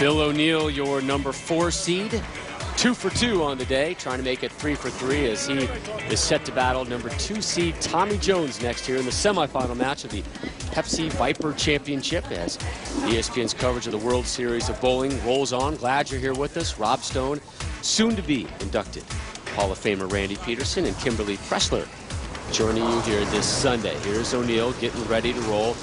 Bill O'Neill, your number 4 seed. 2 for 2 on the day, trying to make it 3 for 3 as he is set to battle number 2 seed Tommy Jones next here in the semifinal match of the Pepsi Viper Championship as ESPN's coverage of the World Series of Bowling rolls on. Glad you're here with us. Rob Stone, soon to be inducted. Hall of Famer Randy Peterson and Kimberly Pressler joining you here this Sunday. Here's O'Neill getting ready to roll.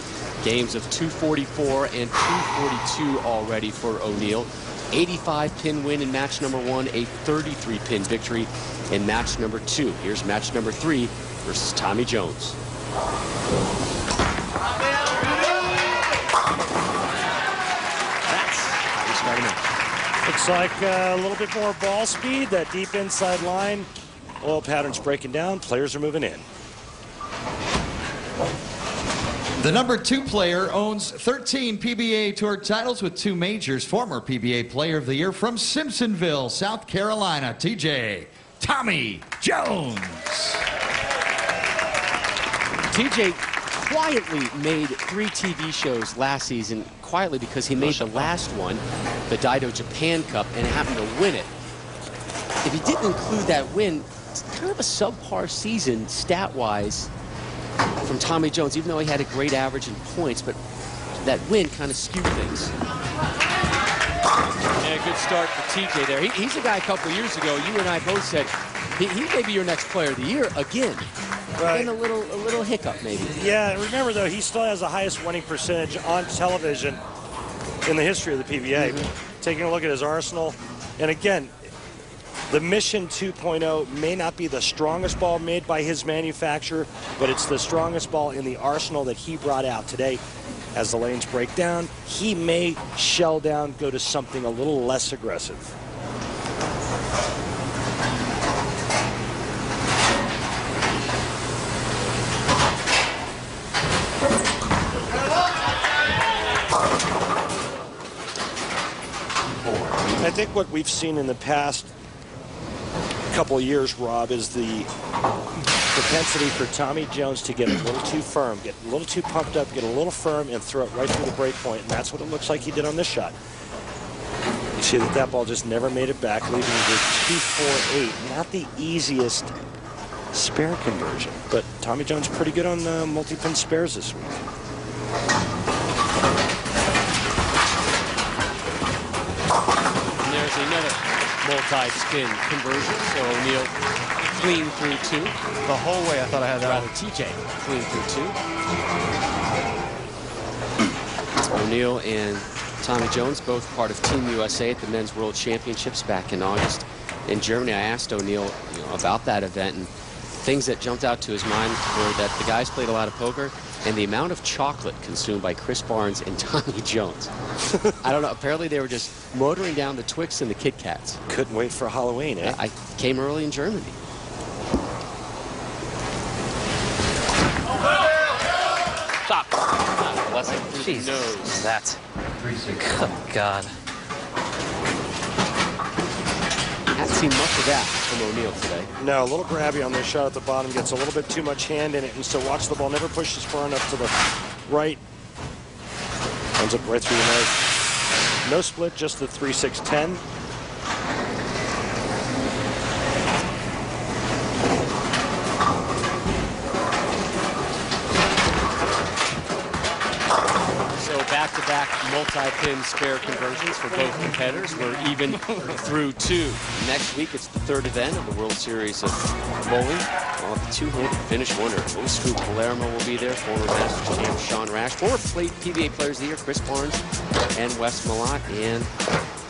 Games of 244 and 242 already for O'Neill. 85-pin win in match number 1, a 33-pin victory in match number 2. Here's match number 3 versus Tommy Jones. That's how we start a match. Looks like a little bit more ball speed, that deep inside line. Oil patterns breaking down, players are moving in. The number 2 player owns 13 PBA Tour titles with 2 majors. Former PBA Player of the Year from Simpsonville, South Carolina, TJ Tommy Jones. TJ quietly made 3 TV shows last season, quietly because he made the last one, the Daido Japan Cup, and happened to win it. If he didn't include that win, it's kind of a subpar season stat-wise from Tommy Jones, even though he had a great average in points, but that win kind of skewed things. And a good start for TJ there. He's a guy a couple of years ago, you and I both said, he may be your next player of the year again. Right. And a little hiccup maybe. Yeah, remember though, he still has the highest winning percentage on television in the history of the PBA. Taking a look at his arsenal, and again, the Mission 2.0 may not be the strongest ball made by his manufacturer, but it's the strongest ball in the arsenal that he brought out today. As the lanes break down, he may shell down, go to something a little less aggressive. I think what we've seen in the past couple of years, Rob, is the propensity for Tommy Jones to get a little too firm, get a little too pumped up, get a little firm, and throw it right through the break point. And that's what it looks like he did on this shot. You see that ball just never made it back, leaving the 2-4-8. Not the easiest spare conversion, but Tommy Jones pretty good on the multi-pin spares this week. And there's another multi-spin conversion, so O'Neill clean through 2. The whole way I thought I had that. Rather, TJ clean through 2. O'Neill and Tommy Jones, both part of Team USA at the Men's World Championships back in August in Germany. I asked O'Neill about that event, and things that jumped out to his mind were that the guys played a lot of poker, and the amount of chocolate consumed by Chris Barnes and Tommy Jones. I don't know, apparently they were just motoring down the Twix and the Kit Kats. Couldn't wait for Halloween, eh? I came early in Germany. Stop. Jesus. Nose. That. Good God. Haven't seen much of that from O'Neill today. No, a little grabby on this shot at the bottom, gets a little bit too much hand in it, and so watch the ball never pushes far enough to the right. Ends up right through the nose. No split, just the 3-6-10. Back-to-back multi-pin spare conversions for both competitors. We're even through 2. Next week, it's the 3rd event of the World Series of Bowling. Well, the 200 finish winner, Oscar Palermo, will be there. Former Masters champ Sean Rash. Former PBA Players of the Year, Chris Barnes and Wes Malott. And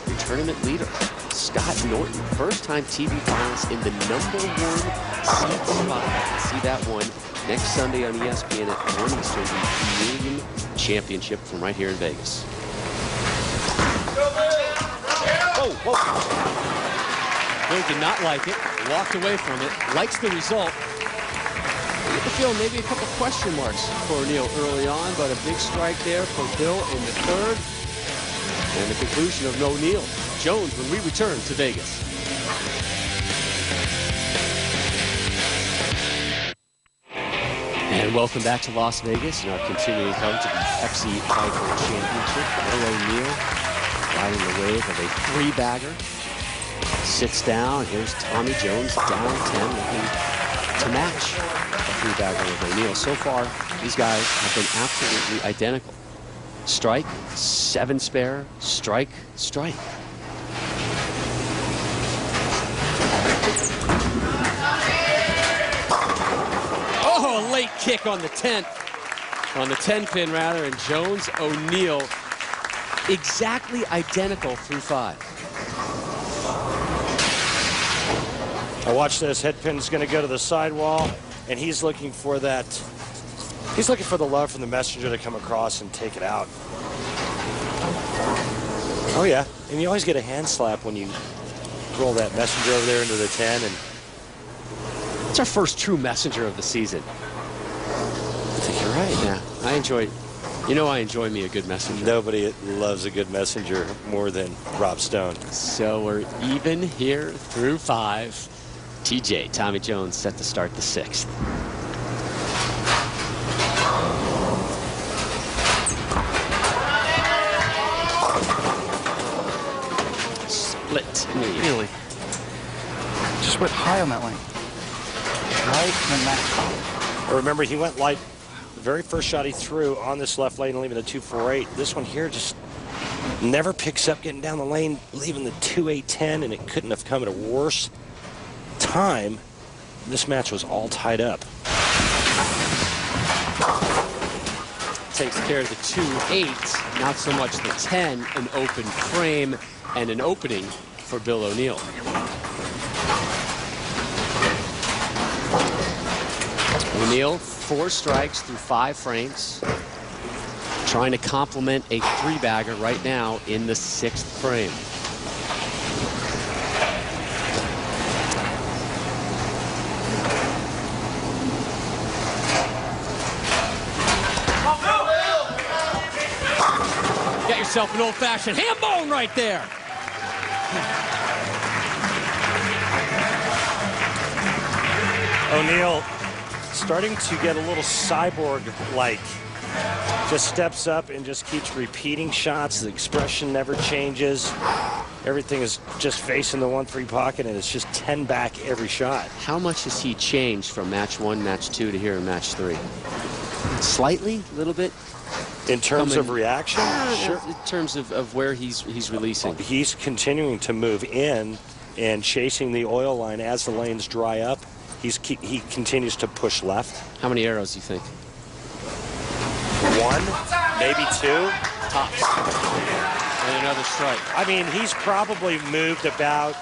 your tournament leader, Scott Norton. First-time TV finalist in the number 1 seed spot. See that one next Sunday on ESPN at 1 Eastern, the Million Championship from right here in Vegas. Oh, whoa. Bill did not like it, walked away from it, likes the result. I get the feeling maybe a couple question marks for O'Neill early on, but a big strike there for Bill in the 3rd. And the conclusion of O'Neill. Jones when we return to Vegas. And welcome back to Las Vegas and our continuing coverage of the Pepsi Viper Championship. Bill O'Neill riding the wave of a three-bagger. Sits down. Here's Tommy Jones down 10, looking to match a three-bagger with O'Neal. So far, these guys have been absolutely identical. Strike, 7 spare, strike, strike. Oh, a late kick on the 10th. On the 10-pin, rather, and Jones, O'Neal, exactly identical through 5. I watch this. Head pin's going to go to the sidewall, and he's looking for that. He's looking for the love from the messenger to come across and take it out. Oh, yeah. And you always get a hand slap when you roll that messenger over there into the 10. And it's our first true messenger of the season. I think you're right. Yeah, I enjoy, I enjoy me a good messenger. Nobody loves a good messenger more than Rob Stone. So we're even here through 5. TJ, Tommy Jones, set to start the 6th. Split knee. Really? Just went high on that lane. Right and that. Remember, he went light the very first shot he threw on this left lane, leaving the 2-4-8. This one here just never picks up getting down the lane, leaving the 2-8-10, and it couldn't have come at a worse time. This match was all tied up. Takes care of the 2-8, not so much the 10, an open frame and an opening for Bill O'Neal. O'Neal, 4 strikes through 5 frames. Trying to complement a 3-bagger right now in the 6th frame. Get yourself an old-fashioned ham bone right there. O'Neal starting to get a little cyborg-like. Just steps up and just keeps repeating shots. The expression never changes. Everything is just facing the 1-3 pocket, and it's just 10 back every shot. How much has he changed from match 1, match 2 to here in match 3? Slightly, a little bit. In terms of reaction? Sure. In terms of where he's releasing. He's continuing to move in and chasing the oil line as the lanes dry up. He continues to push left. How many arrows do you think? 1, maybe 2. Tops. And another strike. I mean, he's probably moved about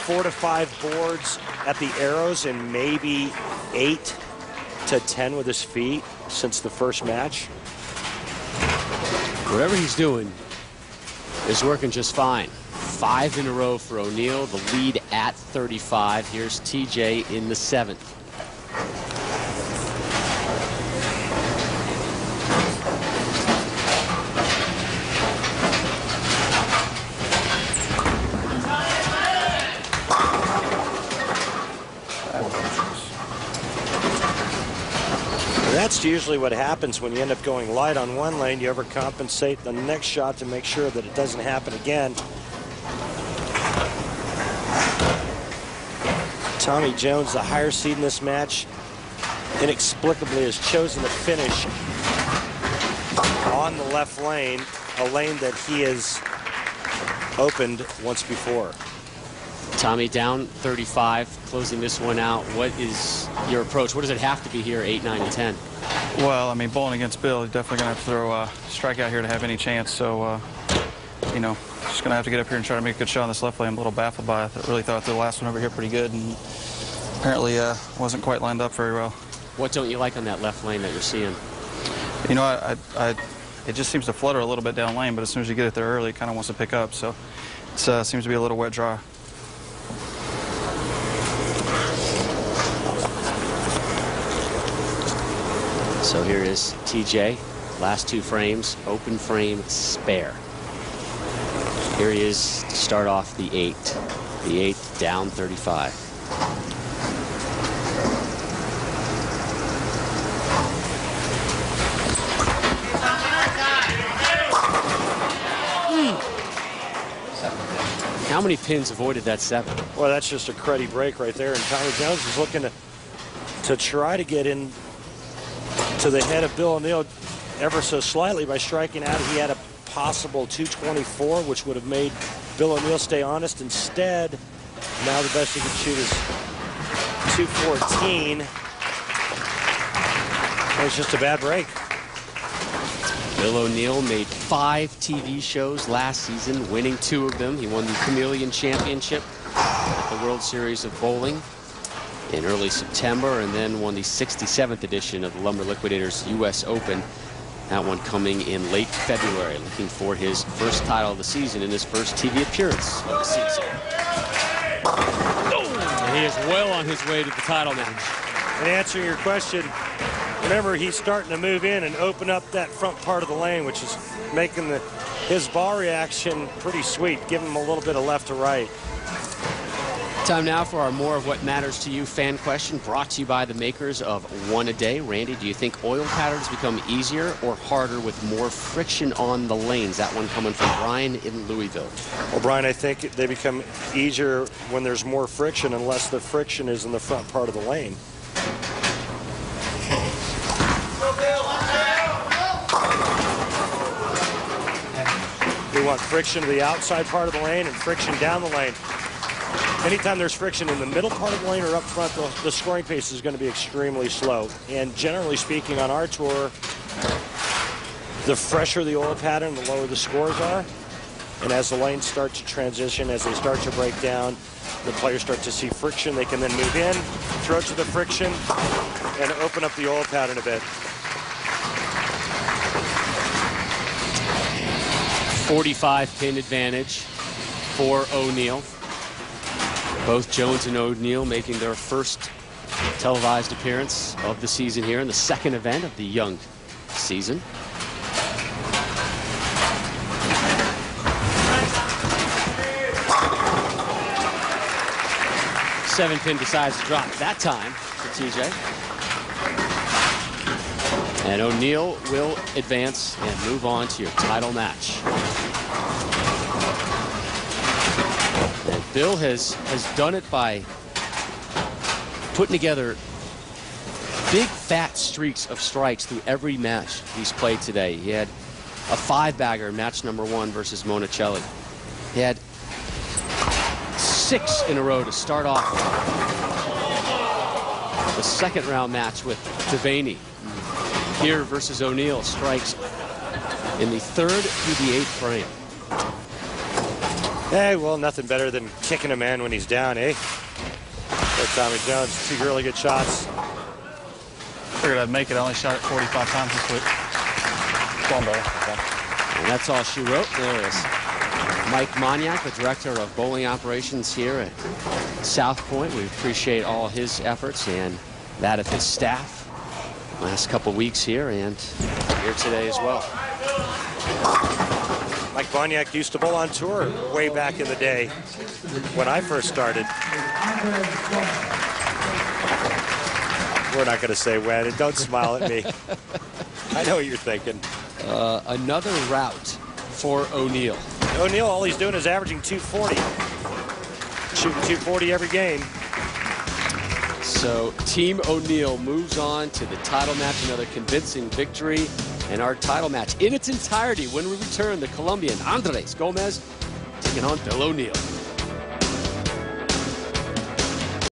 4 to 5 boards at the arrows and maybe 8 to 10 with his feet since the first match. Whatever he's doing is working just fine. 5 in a row for O'Neal, the lead at 35. Here's TJ in the 7th. That's usually what happens when you end up going light on one lane. You overcompensate the next shot to make sure that it doesn't happen again. Tommy Jones, the higher seed in this match, inexplicably has chosen to finish on the left lane, a lane that he has opened once before. Tommy down 35, closing this one out. What is your approach? What does it have to be here, 8, 9, and 10? Well, I mean, bowling against Bill, he's definitely going to have to throw a strikeout here to have any chance. So, you know, just going to have to get up here and try to make a good shot on this left lane. I'm a little baffled by it. I really thought the last one over here pretty good, and apparently wasn't quite lined up very well. What don't you like on that left lane that you're seeing? You know, it just seems to flutter a little bit down lane, but as soon as you get it there early, it kind of wants to pick up. So it seems to be a little wet dry. So here is TJ. Last 2 frames, open frame, spare. Here he is to start off the 8. The 8 down 35. How many pins avoided that 7? Well, that's just a cruddy break right there. And Tommy Jones is looking to try to get in to the head of Bill O'Neill ever so slightly by striking out. He had a possible 224, which would have made Bill O'Neill stay honest. Instead, now the best he can shoot is 214. It's just a bad break. Bill O'Neill made 5 TV shows last season, winning 2 of them. He won the Chameleon Championship at the World Series of Bowling in early September, and then won the 67th edition of the Lumber Liquidators U.S. Open. That one coming in late February, looking for his first title of the season in his first TV appearance of the season. And he is well on his way to the title match. And answering your question, remember, he's starting to move in and open up that front part of the lane, which is making his ball reaction pretty sweet, giving him a little bit of left to right. Time now for our More of What Matters to You fan question, brought to you by the makers of One A Day. Randy, do you think oil patterns become easier or harder with more friction on the lanes? That one coming from Brian in Louisville. Well, Brian, I think they become easier when there's more friction, unless the friction is in the front part of the lane. We want friction to the outside part of the lane and friction down the lane. Anytime there's friction in the middle part of the lane or up front, the scoring pace is going to be extremely slow. And generally speaking, on our tour, the fresher the oil pattern, the lower the scores are. And as the lanes start to transition, as they start to break down, the players start to see friction. They can then move in, throw to the friction, and open up the oil pattern a bit. 45-pin advantage for O'Neill. Both Jones and O'Neill making their first televised appearance of the season here in the second event of the young season. Seven-pin decides to drop that time for TJ. And O'Neill will advance and move on to your title match. And Bill has done it by putting together big fat streaks of strikes through every match he's played today. He had a 5-bagger in match number 1 versus Monicelli. He had 6 in a row to start off the second round match with Devaney. Here versus O'Neill, strikes in the 3rd through the 8th frame. Hey, well, nothing better than kicking a man when he's down, eh? There's Tommy Jones, 2 really good shots. Figured I'd make it. I only shot it 45 times this week. Going better. Okay. And that's all she wrote. There is Mike Moniak, the director of bowling operations here at South Point. We appreciate all his efforts and that of his staff last couple weeks here and here today as well. Mike Boniak used to bowl on tour way back in the day when I first started. We're not going to say when. And don't smile at me. I know what you're thinking. Another rout for O'Neill. O'Neill, all he's doing is averaging 240. Shooting 240 every game. So Team O'Neill moves on to the title match, another convincing victory. And our title match in its entirety when we return, the Colombian Andres Gomez taking on Bill O'Neill.